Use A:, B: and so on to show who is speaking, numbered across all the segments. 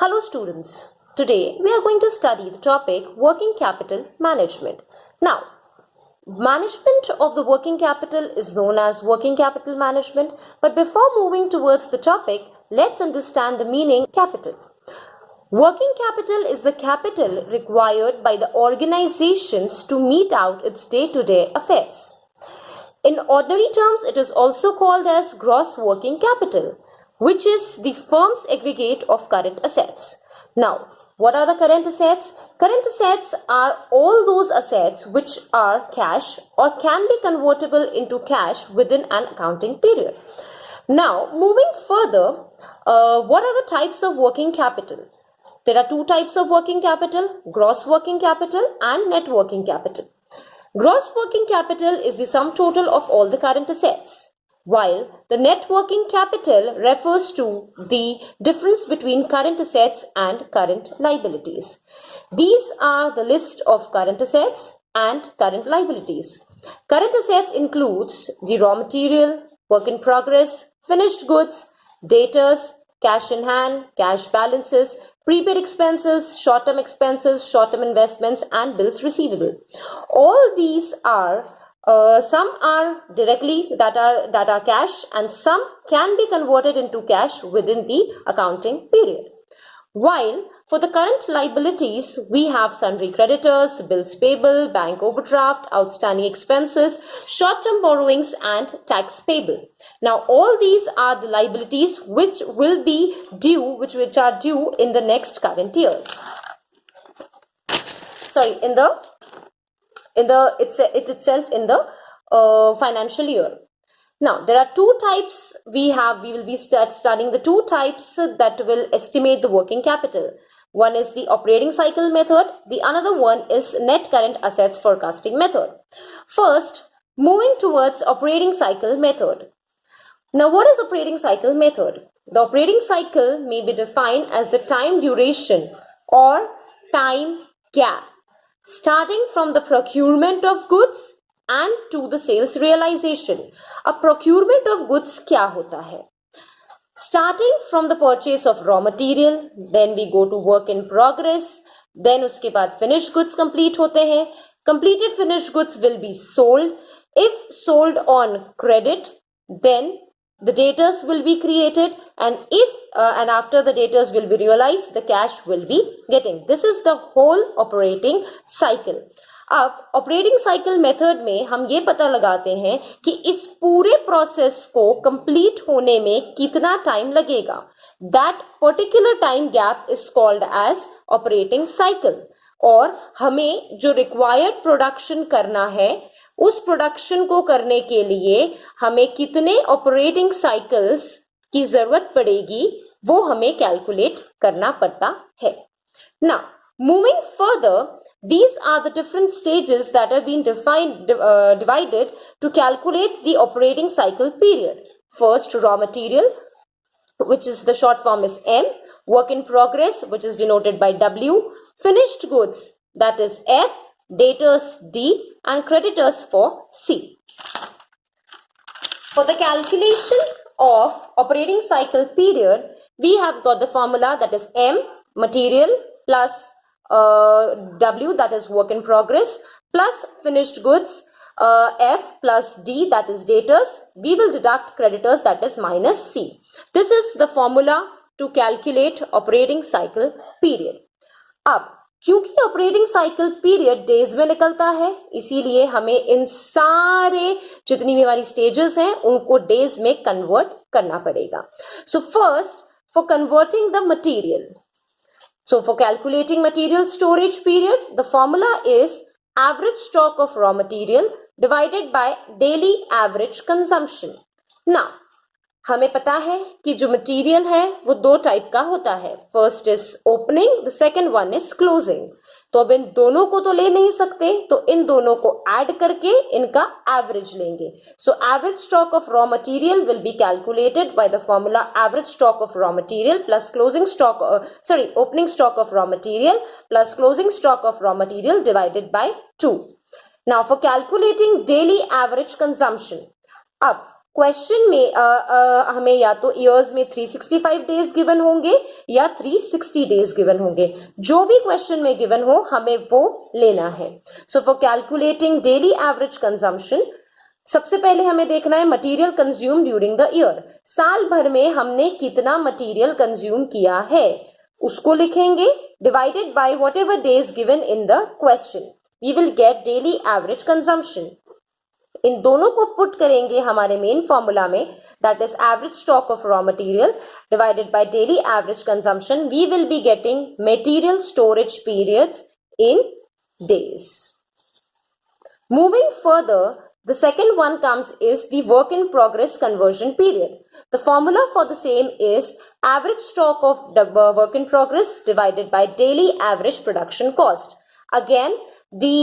A: Hello students, today we are going to study the topic working capital management. Now, management of the working capital is known as working capital management, but before moving towards the topic, let's understand the meaning capital. Working capital is the capital required by the organizations to meet out its day-to-day affairs. In ordinary terms, it is also called as gross working capital, which is the firm's aggregate of current assets. Now, what are the current assets? Current assets are all those assets which are cash or can be convertible into cash within an accounting period. Now, moving further, what are the types of working capital? There are two types of working capital, gross working capital and net working capital. Gross working capital is the sum total of all the current assets, while the net working capital refers to the difference between current assets and current liabilities. These are the list of current assets and current liabilities. Current assets includes the raw material, work in progress, finished goods, debtors, cash in hand, cash balances, prepaid expenses, short-term investments, and bills receivable. All these are some are directly that are cash, and some can be converted into cash within the accounting period. While for the current liabilities, we have sundry creditors, bills payable, bank overdraft, outstanding expenses, short-term borrowings, and tax payable. Now, all these are the liabilities which will be due, which are due in the next current years. Sorry, in the financial year. Now, there are two types we will be studying the two types that will estimate the working capital. One is the operating cycle method. The another one is net current assets forecasting method. First, moving towards operating cycle method. Now, what is operating cycle method? The operating cycle may be defined as the time duration or time gap starting from the procurement of goods and to the sales realization. A procurement of goods क्या होता है? Starting from the purchase of raw material, then we go to work in progress, then उसके बाद finished goods complete होते हैं. Completed finished goods will be sold. If sold on credit, then the debtors will be created, and and after the debtors will be realized, the cash will be getting. This is the whole operating cycle. अब operating cycle method में हम ये पता लगाते हैं कि इस पूरे प्रोसेस को कंप्लीट होने में कितना टाइम लगेगा. That particular time gap is called as operating cycle. और हमें जो रिक्वायर्ड प्रोडक्शन करना है, उस प्रोडक्शन को करने के लिए हमें कितने ऑपरेटिंग साइकिल्स की जरूरत पड़ेगी, वो हमें कैलकुलेट करना पड़ता है. Now, moving further, these are the different stages that have been divided to calculate the operating cycle period. First, raw material, which is the short form is M, work in progress, which is denoted by W, finished goods, that is F, debtors D, and creditors for C. For the calculation of operating cycle period, we have got the formula that is M, material, plus W, that is work in progress, plus finished goods, F plus D, that is debtors. We will deduct creditors, that is minus C. This is the formula to calculate operating cycle period. अब क्योंकि operating cycle period days में निकलता है, इसीलिए हमें इन सारे जितनी भी हमारी स्टेजेस हैं उनको डेज में कन्वर्ट करना पड़ेगा. So first, for converting the material, so for calculating material storage period, the formula is average stock of raw material divided by daily average consumption. Now, हमें पता है कि जो मटेरियल है वो दो टाइप का होता है. First is opening, the second one is closing. तो अब इन दोनों को तो ले नहीं सकते, तो इन दोनों को ऐड करके इनका एवरेज लेंगे. So average stock of raw material will be calculated by the formula average stock of raw material plus closing stock opening stock of raw material plus closing stock of raw material divided bye 2. Now for calculating daily average consumption, अब question में हमें या तो years में 365 days given होंगे या 360 days given होंगे, जो भी क्वेश्चन में गिवन हो हमें वो लेना है. So for calculating daily average consumption, सबसे पहले हमें देखना है material consume during the year. साल भर में हमने कितना मटेरियल कंज्यूम किया है उसको लिखेंगे, divided by whatever days given in the question. We will get daily average consumption. इन दोनों को पुट करेंगे हमारे मेन फॉर्मूला में, that is average stock of raw material divided by daily average consumption. We will be getting material storage periods in days. Moving further, the second one comes is the work in progress conversion period. The formula for the same is average stock of work in progress divided by daily average production cost. Again, the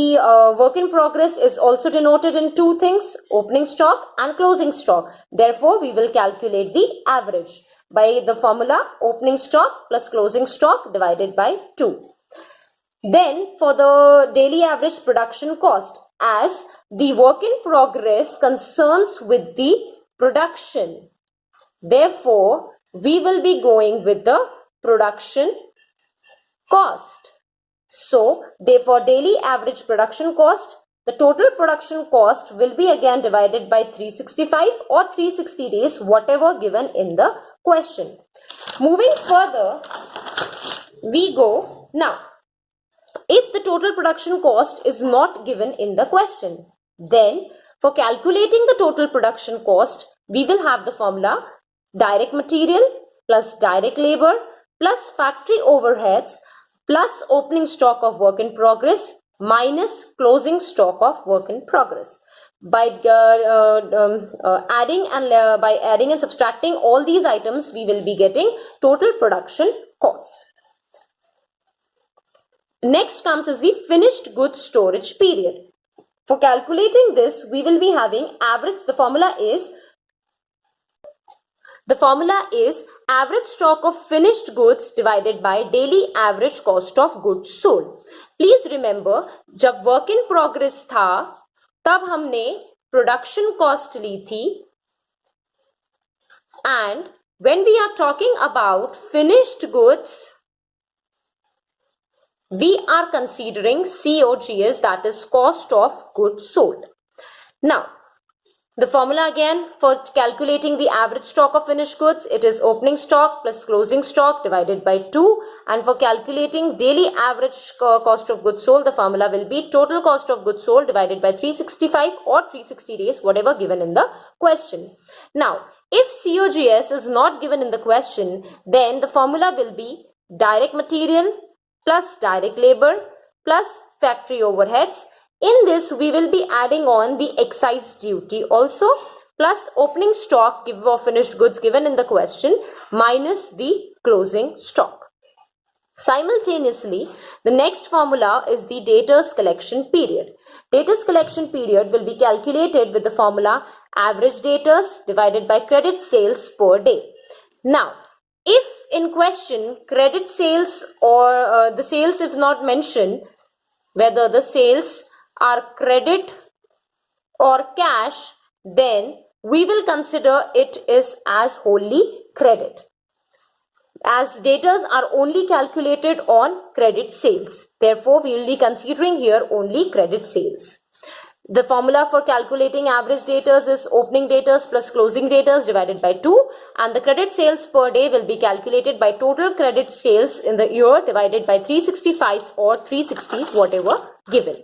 A: work in progress is also denoted in two things, opening stock and closing stock. Therefore, we will calculate the average by the formula opening stock plus closing stock divided by 2. Then for the daily average production cost, as the work in progress concerns with the production, therefore we will be going with the production cost. So therefore daily average production cost, the total production cost will be again divided by 365 or 360 days, whatever given in the question. Moving further, we go now. If the total production cost is not given in the question, then for calculating the total production cost, we will have the formula direct material plus direct labor plus factory overheads plus opening stock of work in progress minus closing stock of work in progress. By adding and subtracting all these items, we will be getting total production cost. Next comes is the finished goods storage period. For calculating this, we will be having average. The formula is average stock of finished goods divided by daily average cost of goods sold. Please remember, जब work in progress था तब हमने production cost ली थी, and when we are talking about finished goods, we are considering COGS, that is cost of goods sold. Now, the formula again for calculating the average stock of finished goods, it is opening stock plus closing stock divided by 2. And for calculating daily average cost of goods sold, the formula will be total cost of goods sold divided by 365 or 360 days, whatever given in the question. Now, if COGS is not given in the question, then the formula will be direct material plus direct labor plus factory overheads. In this, we will be adding on the excise duty also, plus opening stock of finished goods given in the question minus the closing stock. Simultaneously, the next formula is the debtors collection period. Debtors collection period will be calculated with the formula average debtors divided by credit sales per day. Now, if in question credit sales or the sales is not mentioned, whether the sales are credit or cash, then we will consider it is as wholly credit, as debtors are only calculated on credit sales. Therefore, we will be considering here only credit sales. The formula for calculating average debtors is opening debtors plus closing debtors divided by 2, and the credit sales per day will be calculated by total credit sales in the year divided by 365 or 360, whatever given.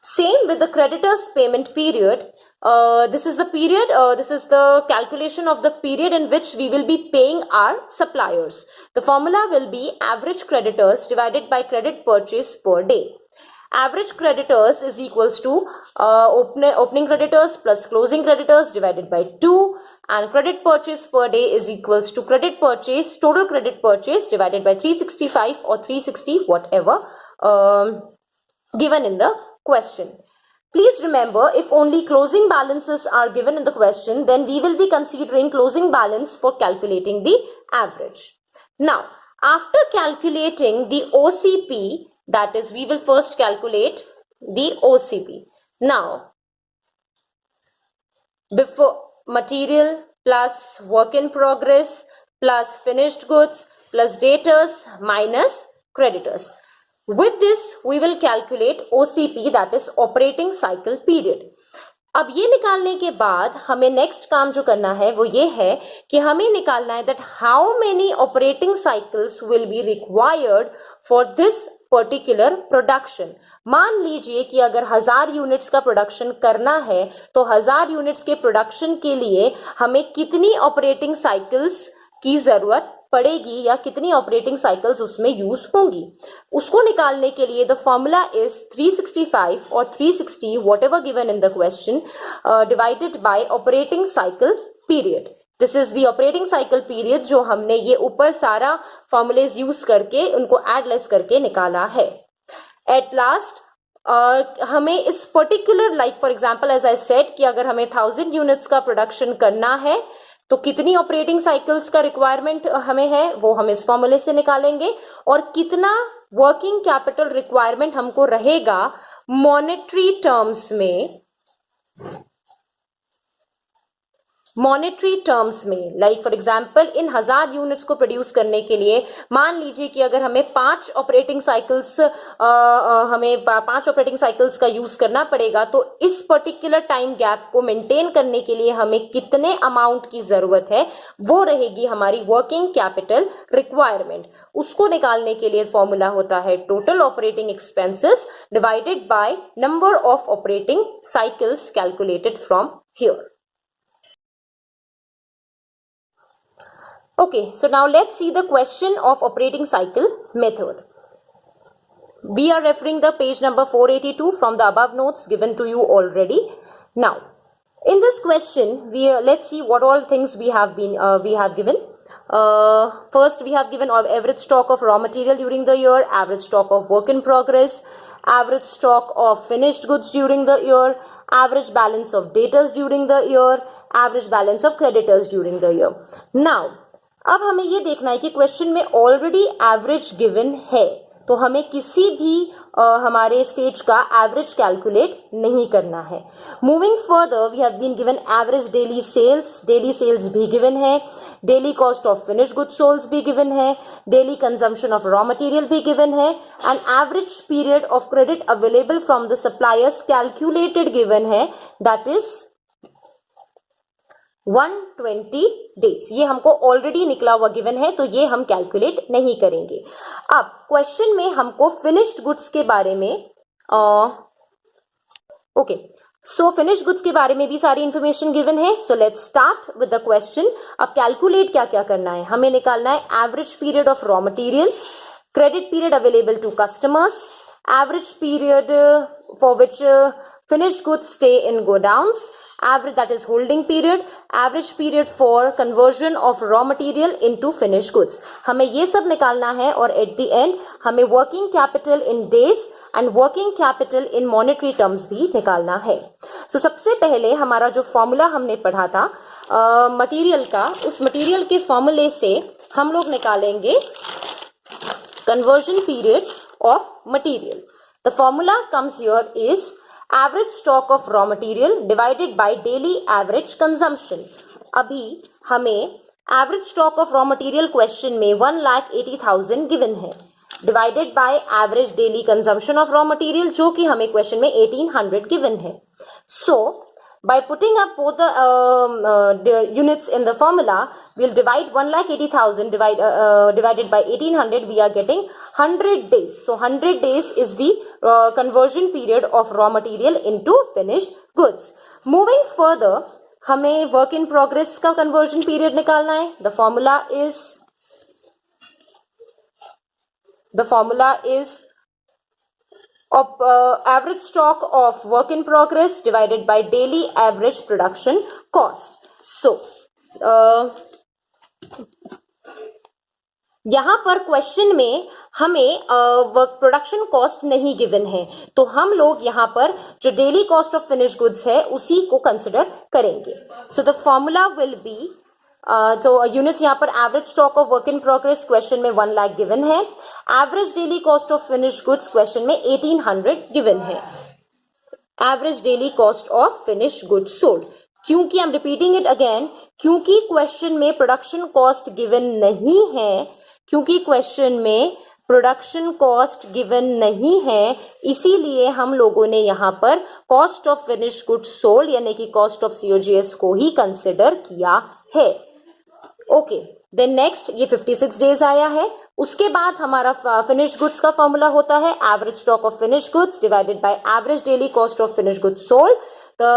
A: Same with the creditors payment period. This is the period, this is the calculation of the period in which we will be paying our suppliers. The formula will be average creditors divided by credit purchase per day. Average creditors is equals to opening creditors plus closing creditors divided by 2, and credit purchase per day is equals to credit purchase, total credit purchase divided by 365 or 360, whatever given in the question. Please remember, if only closing balances are given in the question, then we will be considering closing balance for calculating the average. Now, after calculating the OCP, that is, we will first calculate the OCP. Now, before material plus work in progress plus finished goods plus debtors minus creditors. With this we will calculate OCP, that is operating cycle period. अब ये निकालने के बाद हमें next काम जो करना है वो ये है कि हमें निकालना है that how many operating cycles will be required for this particular production. मान लीजिए कि अगर 1000 यूनिट्स का प्रोडक्शन करना है तो 1000 यूनिट्स के प्रोडक्शन के लिए हमें कितनी ऑपरेटिंग साइकिल्स की जरूरत पड़ेगी या कितनी ऑपरेटिंग साइकिल्स उसमें यूज होंगी. उसको निकालने के लिए द फॉर्मूला इज 365 और 360 what ever given in the question divided by operating cycle period. This is the operating cycle period जो हमने ये ऊपर सारा फॉर्मूलेज यूज करके उनको एड लेस करके निकाला है. एट लास्ट हमें इस particular like for example as I said कि अगर हमें 1000 यूनिट्स का प्रोडक्शन करना है तो कितनी ऑपरेटिंग साइकिल्स का रिक्वायरमेंट हमें है वो हम इस फॉर्मूले से निकालेंगे और कितना वर्किंग कैपिटल रिक्वायरमेंट हमको रहेगा मॉनेटरी टर्म्स में. Like for example in 1000 units को प्रोड्यूस करने के लिए मान लीजिए कि अगर हमें 5 ऑपरेटिंग साइकिल्स का यूज करना पड़ेगा तो इस पर्टिकुलर टाइम गैप को मेंटेन करने के लिए हमें कितने अमाउंट की जरूरत है वो रहेगी हमारी वर्किंग कैपिटल रिक्वायरमेंट. उसको निकालने के लिए फॉर्मूला होता है total operating expenses divided by number of operating cycles calculated from here. Okay, so now let's see the question of operating cycle method. We are referring the page number 482 from the above notes given to you already. Now, in this question, let's see what all things we have given. First, we have given our average stock of raw material during the year, average stock of work in progress, average stock of finished goods during the year, average balance of debtors during the year, average balance of creditors during the year. Now, अब हमें ये देखना है कि question में already average given है तो हमें किसी भी हमारे स्टेज का एवरेज कैलकुलेट नहीं करना है. Moving further we have been given average daily sales भी गिवन है, daily cost of finish goods sold भी गिवन है, daily consumption of raw material भी गिवन है and average period of credit available from the suppliers calculated given है, that is 120 days. ये हमको already निकला हुआ गिवन है तो ये हम कैलकुलेट नहीं करेंगे. अब क्वेश्चन में हमको फिनिश्ड गुड्स के बारे में फिनिश्ड गुड्स के बारे में भी सारी इंफॉर्मेशन गिवन है. So let's start with the question. अब कैलकुलेट क्या क्या करना है, हमें निकालना है average period of raw material, credit period available to customers, average period for which finished goods stay in godowns, average that is holding period, average period for conversion of raw material into finished goods. हमें ये सब निकालना है और at the end हमें working capital in days and working capital in monetary terms भी निकालना है. So सबसे पहले हमारा जो फॉर्मूला हमने पढ़ा था मटेरियल का, उस मटेरियल के फॉर्मूले से हम लोग निकालेंगे conversion period of material. The formula comes here is average stock of raw material divided by daily average consumption. अभी हमें average stock of raw material question में 1,80,000 गिवन है divided by average daily consumption of raw material जो कि हमें question में 1800 given है. सो by putting up both the units in the formula, we'll divide 1,80,000 divided by 1800. We are getting 100 days. So 100 days is the conversion period of raw material into finished goods. Moving further, हमें work in progress का conversion period निकालना है. The formula is of average stock of work in progress divided by daily average production cost. So यहाँ पर question में हमें production cost नहीं given है तो हम लोग यहाँ पर जो daily cost of finish goods है उसी को कंसिडर करेंगे. So the formula will be तो यूनिट्स यहाँ पर average stock of work in progress question में 1 लाख गिवन है, average daily cost of finish goods question में 1800 गिवन है, average daily cost of finish goods sold क्योंकि I am repeating it again, क्योंकि question में प्रोडक्शन कॉस्ट गिवन नहीं है, क्योंकि क्वेश्चन में प्रोडक्शन कॉस्ट गिवन नहीं है, इसीलिए हम लोगों ने यहाँ पर cost of finish goods sold यानी कि कॉस्ट ऑफ COGS को ही कंसिडर किया है। ओके, देन नेक्स्ट ये 56 डेज आया है। उसके बाद हमारा फिनिश गुड्स का फॉर्मूला होता है average stock of finish goods divided by average daily cost of finish goods sold. The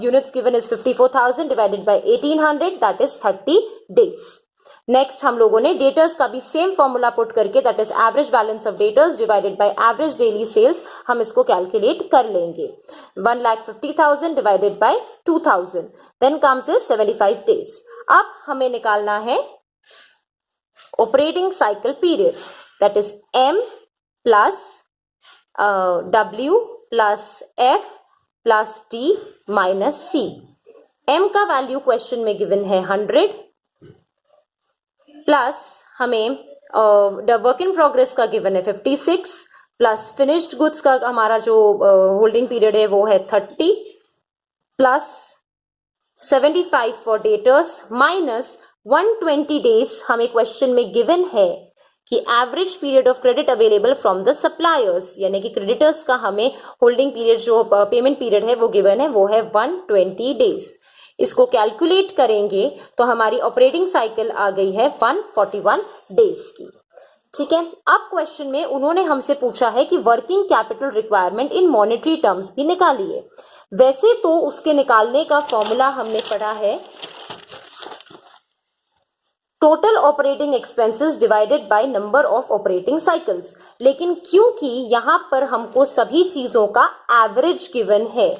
A: units given is 54,000 divided by 1800, that is 30 days. Next हम लोगों ने डेटर्स का भी सेम फॉर्मूला पुट करके that is average balance of debtors divided by average daily sales हम इसको calculate कर लेंगे। 1,50,000 divided by 2,000 then comes is 75 days. अब हमें निकालना है operating cycle period that is M plus W plus F plus T minus C। M का value question में गिवन है 100 प्लस हमें वर्क इन प्रोग्रेस का गिवन है 56 प्लस फिनिश्ड गुड्स का हमारा जो होल्डिंग पीरियड है वो है 30 plus 75 for debtors minus 120 days हमें क्वेश्चन में गिवन है कि average period of credit available from the suppliers यानी कि क्रेडिटर्स का हमें होल्डिंग पीरियड जो पेमेंट पीरियड है वो गिवन है वो है 120 डेज। इसको कैलकुलेट करेंगे तो हमारी ऑपरेटिंग साइकिल आ गई है 141 डेज की। ठीक है, अब क्वेश्चन में उन्होंने हमसे पूछा है कि working capital requirement in monetary terms भी निकालिए। वैसे तो उसके निकालने का फॉर्मूला हमने पढ़ा है total operating expenses divided by number of operating cycles, लेकिन क्योंकि यहां पर हमको सभी चीजों का एवरेज गिवन है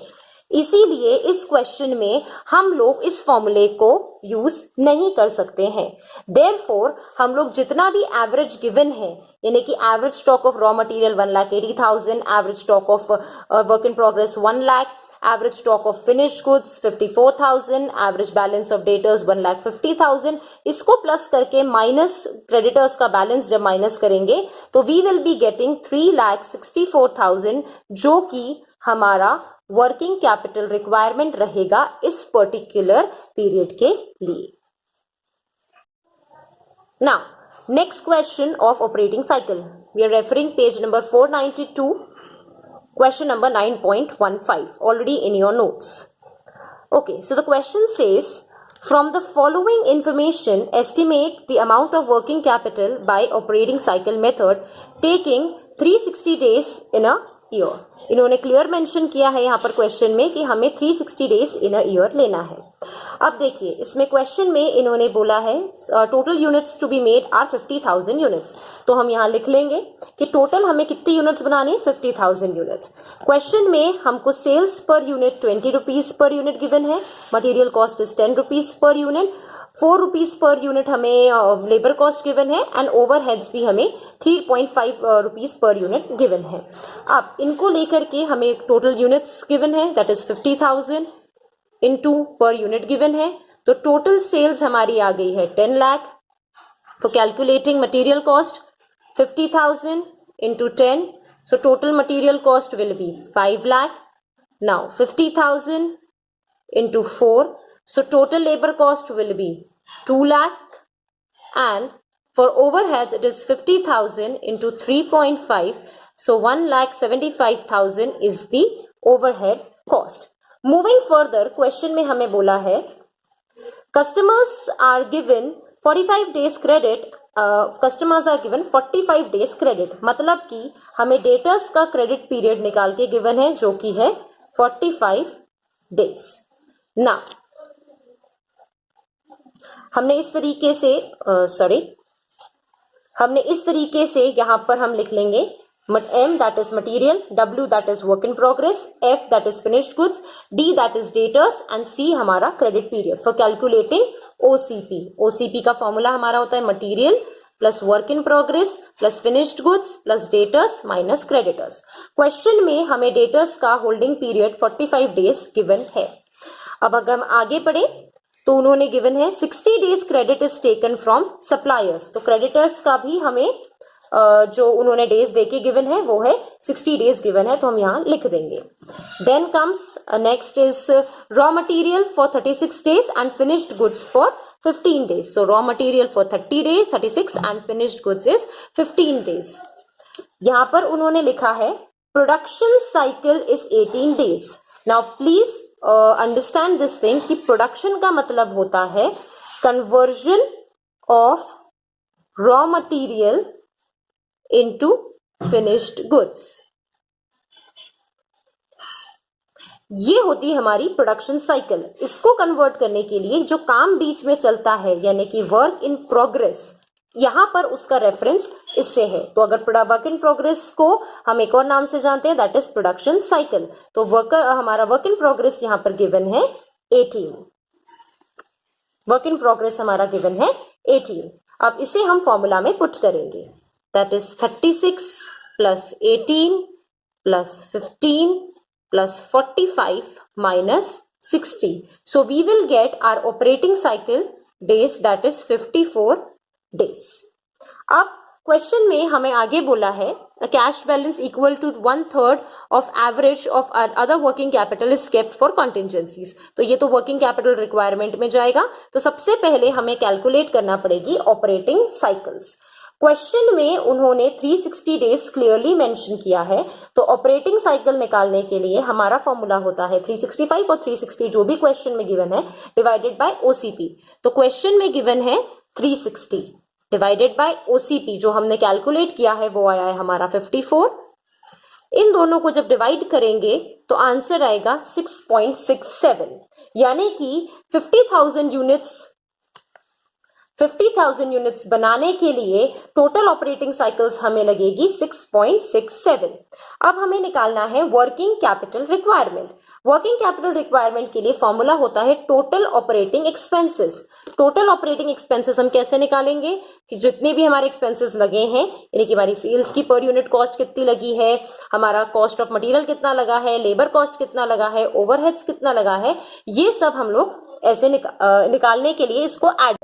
A: इसीलिए इस क्वेश्चन में हम लोग इस फॉर्मूले को यूज नहीं कर सकते हैं। देयरफॉर हम लोग जितना भी एवरेज गिवन है यानी कि average stock of raw material 1,80,000, average stock of work in progress 1 lakh, average stock of finished goods 54,000, average balance of debtors 1,50,000, इसको प्लस करके माइनस क्रेडिटर्स का बैलेंस जब माइनस करेंगे तो वी विल बी गेटिंग 3,64,000 जो कि हमारा वर्किंग कैपिटल रिक्वायरमेंट रहेगा इस पर्टिकुलर पीरियड के लिए। Now next question of operating cycle, we are referring page number 492, question number 9.15 already in your notes. Okay, so the question says from the following information estimate the amount of working capital by operating cycle method taking 360 days in a year. इन्होंने clear mention किया है यहाँ पर question में कि हमें 360 days in a year लेना है। अब देखिए इसमें क्वेश्चन में इन्होंने बोला है total units to be made are 50,000 units, तो हम यहाँ लिख लेंगे कि टोटल हमें कितनी यूनिट्स बनानी है 50,000 यूनिट्स। क्वेश्चन में हमको sales per unit 20 rupees per unit given है, material cost is 10 rupees per unit, 4 rupees per unit हमें लेबर कॉस्ट गिवन है एंड ओवरहेड्स भी हमें 3.5 रुपीज पर यूनिट गिवन है। अब इनको लेकर के हमें टोटल यूनिट्स गिवन है दैट इज 50,000 इनटू पर यूनिट गिवन है, तो टोटल सेल्स हमारी आ गई है 10 लाख। तो calculating material cost 50,000 into 10, so total material cost will be 5 lakh. Now 50,000 into 4, so total labor cost will be 2 lakh and for overheads it is 50,000 into 3.5, so 1,75,000 is the overhead cost. Moving further, question में हमें बोला है customers are given 45 days credit, customers are given 45 days credit, मतलब कि हमें debtors का credit period निकाल के गिवन है जो कि है 45 days। ना हमने इस तरीके से यहां पर हम लिख लेंगे M that is material, W that is work in progress, F that is finished goods, D that is debtors and C हमारा credit period for calculating OCP. OCP का फॉर्मूला हमारा होता है material plus work in progress plus finished goods plus debtors minus creditors. Question में हमें debtors का holding period 45 days given है। अब अगर हम आगे बढ़े तो उन्होंने गिवन है 60 days credit is taken from suppliers, तो क्रेडिटर्स का भी हमें जो उन्होंने डेज देके गिवन है वो है 60 डेज गिवन है, तो हम यहाँ लिख देंगे. Then comes next is raw material for 36 days and finished goods for 15 days. So raw material for 30 days, 36 and finished goods is 15 days. यहाँ पर उन्होंने लिखा है production cycle is 18 days. Now please understand this thing कि production का मतलब होता है conversion of raw material into finished goods. ये होती है हमारी प्रोडक्शन साइकिल. इसको कन्वर्ट करने के लिए जो काम बीच में चलता है यानी कि वर्क इन प्रोग्रेस, यहां पर उसका रेफरेंस इससे है. तो अगर वर्क इन प्रोग्रेस को हम एक और नाम से जानते हैं दैट इज प्रोडक्शन साइकिल. तो हमारा वर्क इन प्रोग्रेस यहां पर गिवन है 18. वर्क इन प्रोग्रेस हमारा गिवन है 18. अब इसे हम फॉर्मूला में पुट करेंगे. That is 36 plus 18 plus 15 plus 45 minus 60. So we will get our operating cycle days, that is 54 days. अब क्वेश्चन में हमें आगे बोला है cash balance equal to 1/3 of average of other working capital is kept for contingencies. तो ये तो working capital requirement में जाएगा. तो सबसे पहले हमें कैलकुलेट करना पड़ेगी ऑपरेटिंग साइकिल्स. क्वेश्चन में उन्होंने 360 डेज क्लियरली मेंशन किया है. तो ऑपरेटिंग साइकिल निकालने के लिए हमारा फॉर्मूला होता है 365 और 360 जो भी क्वेश्चन में गिवन है डिवाइडेड बाय ओसीपी. तो क्वेश्चन में गिवन है 360 डिवाइडेड बाय ओसीपी जो हमने कैलकुलेट किया है वो आया है हमारा 54. इन दोनों को जब डिवाइड करेंगे तो आंसर आएगा 6.67. यानी कि 50,000 यूनिट्स बनाने के लिए टोटल ऑपरेटिंग साइकिल्स हमें लगेगी 6.67. अब हमें निकालना है working capital requirement. Working capital requirement के लिए फॉर्मूला होता है total operating expenses. Total operating expenses हम कैसे निकालेंगे कि जितने भी हमारे एक्सपेंसेस लगे हैं यानी कि हमारी सेल्स की पर यूनिट कॉस्ट कितनी लगी है, हमारा कॉस्ट ऑफ मटेरियल कितना लगा है, लेबर कॉस्ट कितना लगा है, ओवरहेड्स कितना लगा है, ये सब हम लोग ऐसे निकालने के लिए इसको ऐड.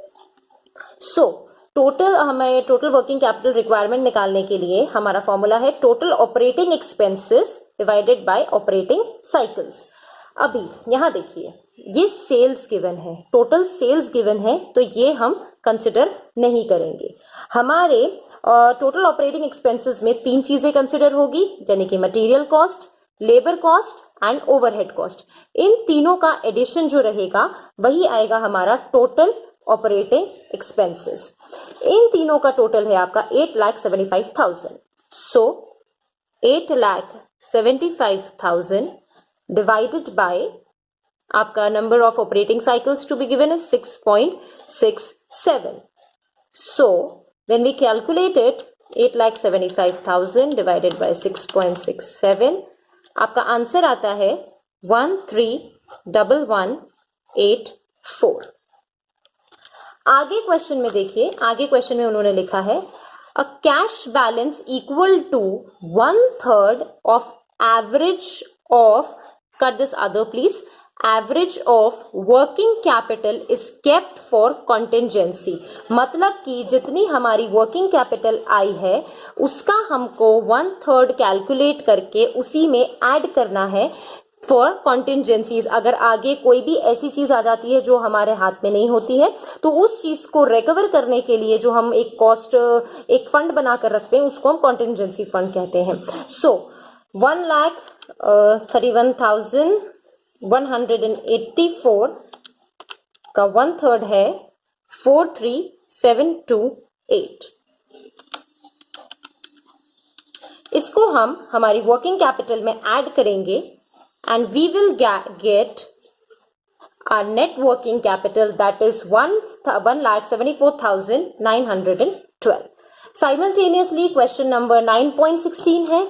A: सो हमें टोटल वर्किंग कैपिटल रिक्वायरमेंट निकालने के लिए हमारा फॉर्मूला है total operating expenses divided by operating cycles. अभी यहां देखिए ये सेल्स गिवन है, टोटल सेल्स गिवन है, तो ये हम कंसिडर नहीं करेंगे. हमारे टोटल ऑपरेटिंग एक्सपेंसेस में 3 चीजें कंसिडर होगी यानी कि material cost, labour cost and overhead cost. इन तीनों का एडिशन जो रहेगा वही आएगा हमारा टोटल ऑपरेटिंग एक्सपेंसेस. इन तीनों का टोटल है आपका 8,75,000. सो 8,75,000 डिवाइडेड बाय आपका number of operating cycles to be given is 6.67. So when we calculate it 8,75,000 divided by 6.67 आपका आंसर आता है 13,11,8,4. आगे क्वेश्चन में देखिए, आगे क्वेश्चन में उन्होंने लिखा है a cash balance equal to 1/3 of average of, cut this other please, average of working capital is kept for contingency. मतलब कि जितनी हमारी वर्किंग कैपिटल आई है उसका हमको 1/3 कैलकुलेट करके उसी में ऐड करना है फॉर कॉन्टिजेंसीज. अगर आगे कोई भी ऐसी चीज आ जाती है जो हमारे हाथ में नहीं होती है तो उस चीज को रिकवर करने के लिए जो हम एक फंड बनाकर रखते हैं उसको हम कॉन्टिजेंसी फंड कहते हैं. सो 1,31,184 का 1/3 है 43,728. इसको हम हमारी वर्किंग कैपिटल में ऐड करेंगे and we will get our net working capital that is 1,74,912. Simultaneously question number 9.16 है.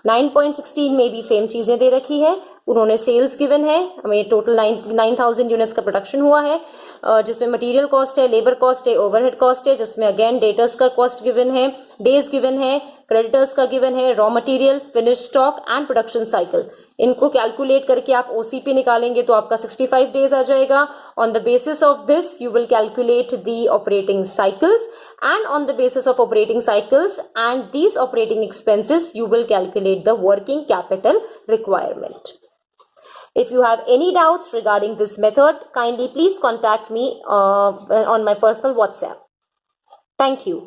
A: 9.16 में भी सेम चीजें दे रखी है, उन्होंने सेल्स गिवन है, हमें टोटल 9,000 यूनिट्स का प्रोडक्शन हुआ है, जिसमें मटेरियल कॉस्ट है, लेबर कॉस्ट है, ओवरहेड कॉस्ट है, जिसमें अगेन डेटर्स का कॉस्ट गिवन है, डेज गिवन है, क्रेडिटर्स का गिवन है, raw material, finish stock and production cycle. इनको कैलकुलेट करके आप ओसीपी निकालेंगे तो आपका 65 डेज आ जाएगा। On the basis of this you will calculate the operating cycles, and on the basis of operating cycles and these operating expenses you will calculate the working capital requirement. If you have any doubts regarding this method, kindly please contact me on my personal WhatsApp. Thank you.